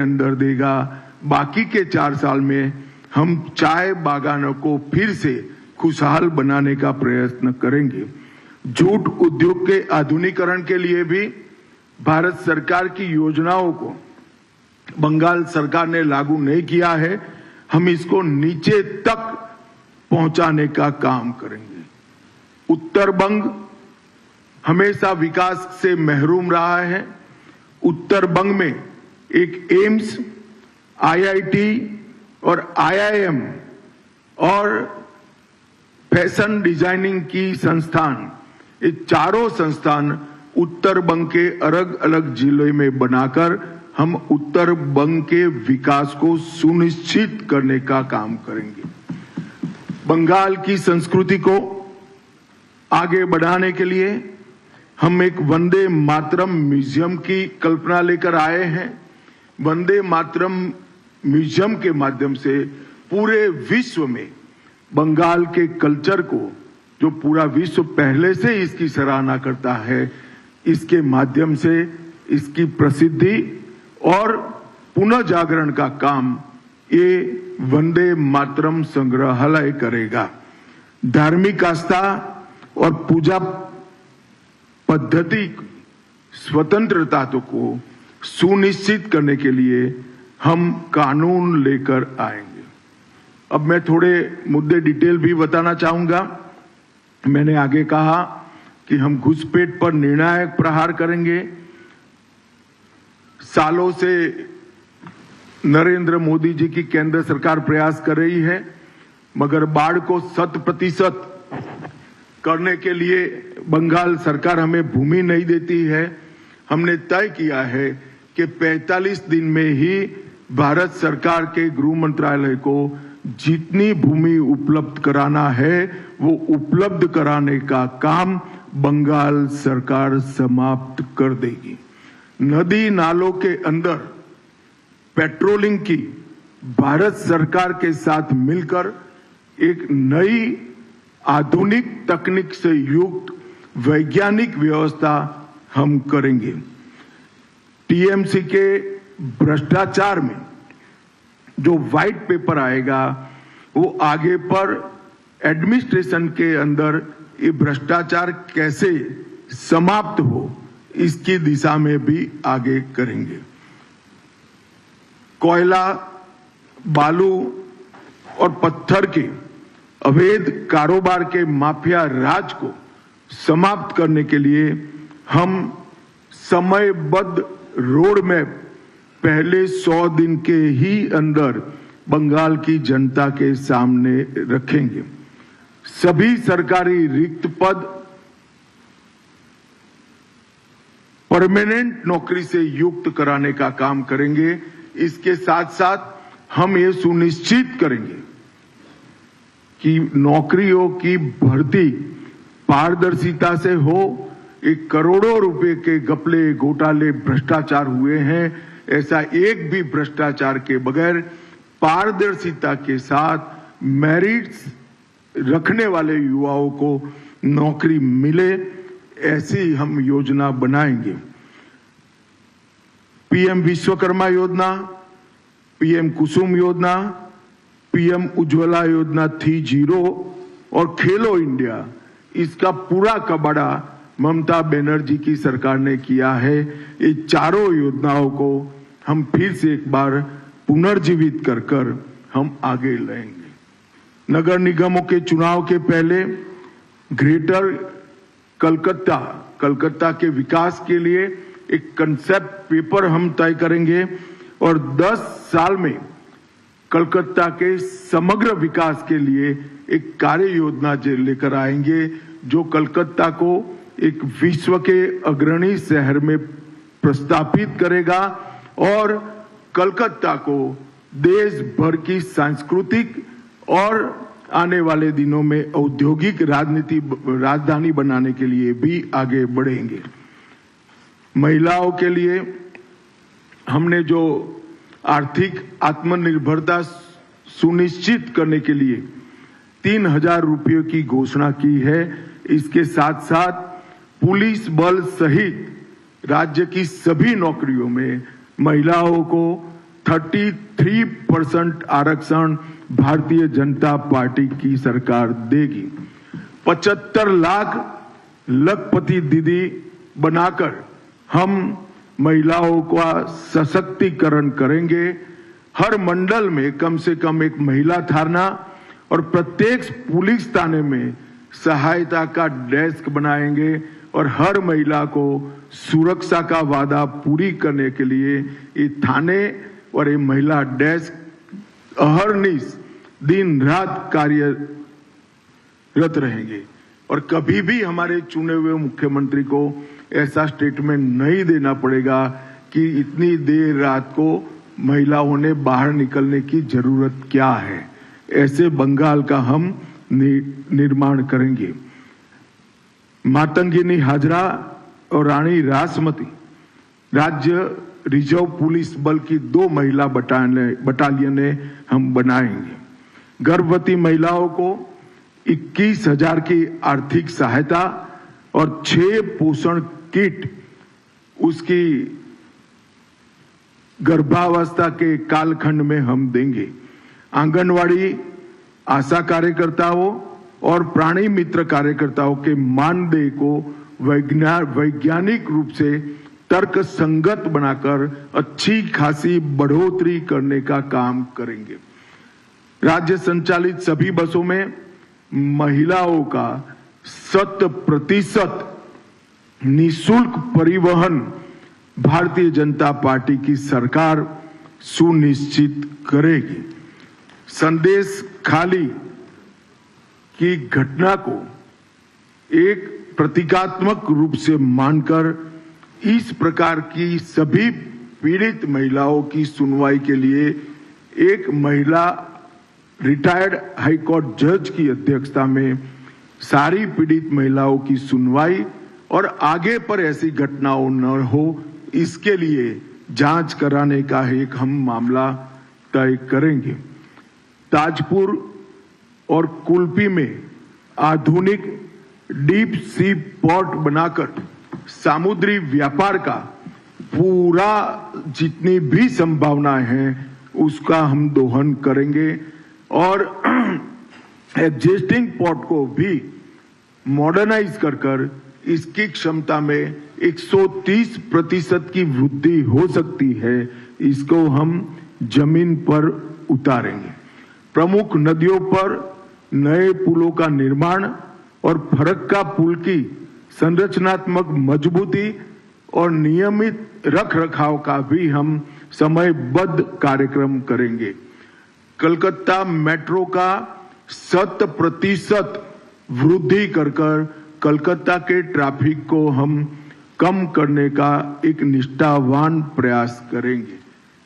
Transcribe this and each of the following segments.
अंदर देगा। बाकी के 4 साल में हम चाय बागानों को फिर से खुशहाल बनाने का प्रयत्न करेंगे। जूट उद्योग के आधुनिकीकरण के लिए भी भारत सरकार की योजनाओं को बंगाल सरकार ने लागू नहीं किया है। हम इसको नीचे तक पहुंचाने का काम करेंगे। उत्तर बंग हमेशा विकास से महरूम रहा है। उत्तर बंग में एक एम्स, आईआईटी और आईआईएम और फैशन डिजाइनिंग की संस्थान, ये चारों संस्थान उत्तर बंग के अलग अलग जिले में बनाकर हम उत्तर बंग के विकास को सुनिश्चित करने का काम करेंगे। बंगाल की संस्कृति को आगे बढ़ाने के लिए हम एक वंदे मातरम म्यूजियम की कल्पना लेकर आए हैं। वंदे मातरम म्यूजियम के माध्यम से पूरे विश्व में बंगाल के कल्चर को, जो पूरा विश्व पहले से इसकी सराहना करता है, इसके माध्यम से इसकी प्रसिद्धि और पुनः जागरण का काम ये वंदे मातरम संग्रहालय करेगा। धार्मिक आस्था और पूजा पद्धति स्वतंत्रता को सुनिश्चित करने के लिए हम कानून लेकर आएंगे। अब मैं थोड़े मुद्दे डिटेल भी बताना चाहूंगा। मैंने आगे कहा कि हम घुसपैठ पर निर्णायक प्रहार करेंगे। सालों से नरेंद्र मोदी जी की केंद्र सरकार प्रयास कर रही है, मगर बाढ़ को 100% करने के लिए बंगाल सरकार हमें भूमि नहीं देती है। हमने तय किया है कि 45 दिन में ही भारत सरकार के गृह मंत्रालय को जितनी भूमि उपलब्ध कराना है वो उपलब्ध कराने का काम बंगाल सरकार समाप्त कर देगी। नदी नालों के अंदर पेट्रोलिंग की भारत सरकार के साथ मिलकर एक नई आधुनिक तकनीक से युक्त वैज्ञानिक व्यवस्था हम करेंगे। टीएमसी के भ्रष्टाचार में जो व्हाइट पेपर आएगा वो आगे पर एडमिनिस्ट्रेशन के अंदर ये भ्रष्टाचार कैसे समाप्त हो इसकी दिशा में भी आगे करेंगे। कोयला, बालू और पत्थर के अवैध कारोबार के माफिया राज को समाप्त करने के लिए हम समयबद्ध रोड मैप पहले 100 दिन के ही अंदर बंगाल की जनता के सामने रखेंगे। सभी सरकारी रिक्त पद परमानेंट नौकरी से युक्त कराने का काम करेंगे। इसके साथ साथ हम ये सुनिश्चित करेंगे कि नौकरियों की भर्ती पारदर्शिता से हो। एक करोड़ों रुपए के घपले, घोटाले, भ्रष्टाचार हुए हैं, ऐसा एक भी भ्रष्टाचार के बगैर पारदर्शिता के साथ मेरिट्स रखने वाले युवाओं को नौकरी मिले, ऐसी हम योजना बनाएंगे। पीएम विश्वकर्मा योजना, पीएम कुसुम योजना, पीएम उज्ज्वला योजना 3.0 और खेलो इंडिया, इसका पूरा कबाड़ा ममता बनर्जी की सरकार ने किया है। ये चारों योजनाओं को हम फिर से एक बार पुनर्जीवित कर हम आगे लाएंगे। नगर निगमों के चुनाव के पहले ग्रेटर कलकत्ता के विकास के लिए एक कंसेप्ट पेपर हम तय करेंगे और 10 साल में कलकत्ता के समग्र विकास के लिए एक कार्य योजना लेकर आएंगे, जो कलकत्ता को एक विश्व के अग्रणी शहर में प्रस्थापित करेगा और कलकत्ता को देश भर की सांस्कृतिक और आने वाले दिनों में औद्योगिक राजधानी बनाने के लिए भी आगे बढ़ेंगे। महिलाओं के लिए हमने जो आर्थिक आत्मनिर्भरता सुनिश्चित करने के लिए 3,000 रुपयों की घोषणा की है। इसके साथ साथ पुलिस बल सहित राज्य की सभी नौकरियों में महिलाओं को 33% आरक्षण भारतीय जनता पार्टी की सरकार देगी। 75 लाख लखपति दीदी बनाकर हम महिलाओं का सशक्तिकरण करेंगे। हर मंडल में कम से कम एक महिला थाना और प्रत्येक पुलिस थाने में सहायता का डेस्क बनाएंगे और हर महिला को सुरक्षा का वादा पूरी करने के लिए ये थाने और ये महिला डेस्क अहर्निश दिन रात कार्यरत रहेंगे। और कभी भी हमारे चुने हुए मुख्यमंत्री को ऐसा स्टेटमेंट नहीं देना पड़ेगा कि इतनी देर रात को महिलाओं ने बाहर निकलने की जरूरत क्या है। ऐसे बंगाल का हम निर्माण करेंगे। मातंगिनी हाजरा और रानी रासमती राज्य रिजर्व पुलिस बल की 2 महिला बटालियनें हम बनाएंगे। गर्भवती महिलाओं को 21,000 की आर्थिक सहायता और 6 पोषण किट उसकी गर्भावस्था के कालखंड में हम देंगे। आंगनवाड़ी आशा कार्यकर्ताओं और प्राणी मित्र कार्यकर्ताओं के मानदेय को वैज्ञानिक रूप से तर्क संगत बनाकर अच्छी खासी बढ़ोतरी करने का काम करेंगे। राज्य संचालित सभी बसों में महिलाओं का 100% निःशुल्क परिवहन भारतीय जनता पार्टी की सरकार सुनिश्चित करेगी। संदेश खाली की घटना को एक प्रतीकात्मक रूप से मानकर इस प्रकार की सभी पीड़ित महिलाओं की सुनवाई के लिए एक महिला रिटायर्ड हाईकोर्ट जज की अध्यक्षता में सारी पीड़ित महिलाओं की सुनवाई और आगे पर ऐसी घटनाओं न हो इसके लिए जांच कराने का एक हम मामला तय करेंगे। ताजपुर और कुल्पी में आधुनिक डीप सी पोर्ट बनाकर समुद्री व्यापार का पूरा जितनी भी संभावनाएं हैं उसका हम दोहन करेंगे और एग्जिस्टिंग पोर्ट को भी मॉडर्नाइज कर इसकी क्षमता में 130% की वृद्धि हो सकती है। इसको हम जमीन पर उतारेंगे। प्रमुख नदियों पर नए पुलों का निर्माण और फरक्का पुल की संरचनात्मक मजबूती और नियमित रखरखाव का भी हम समयबद्ध कार्यक्रम करेंगे। कलकत्ता मेट्रो का 100% वृद्धि कर कलकत्ता के ट्रैफिक को हम कम करने का एक निष्ठावान प्रयास करेंगे।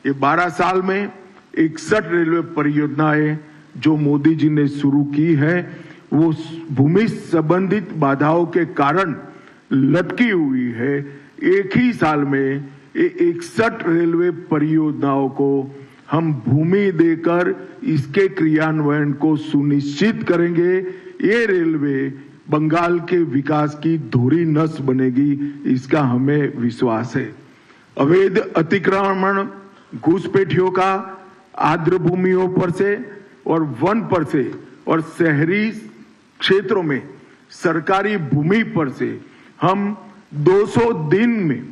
ये 12 साल में 61 रेलवे परियोजनाएं जो मोदी जी ने शुरू की है वो भूमि संबंधित बाधाओं के कारण लटकी हुई है। एक ही साल में 61 रेलवे परियोजनाओं को हम भूमि देकर इसके क्रियान्वयन को सुनिश्चित करेंगे। ये रेलवे बंगाल के विकास की धुरी नस बनेगी, इसका हमें विश्वास है। अवैध अतिक्रमण घुसपैठियों का आर्द्र भूमियों पर से और वन पर से और शहरी क्षेत्रों में सरकारी भूमि पर से हम 200 दिन में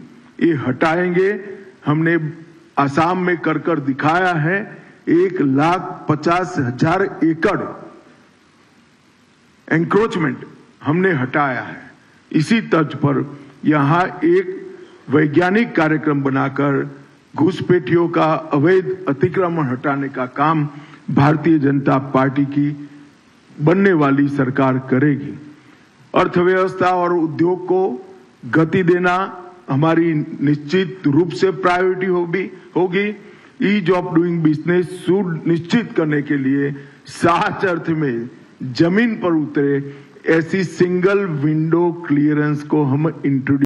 ये हटाएंगे। हमने असम में कर दिखाया है। 1,50,000 एकड़ एंक्रोचमेंट हमने हटाया है। इसी तर्ज पर यहां एक वैज्ञानिक कार्यक्रम बनाकर घुसपैठियों का अवैध अतिक्रमण हटाने का काम भारतीय जनता पार्टी की बनने वाली सरकार करेगी। अर्थव्यवस्था और उद्योग को गति देना हमारी निश्चित रूप से प्रायोरिटी होगी। ईज ऑफ डूइंग बिजनेस सुनिश्चित करने के लिए सच अर्थ में जमीन पर उतरे ऐसी सिंगल विंडो क्लियरेंस को हम इंट्रोड्यूस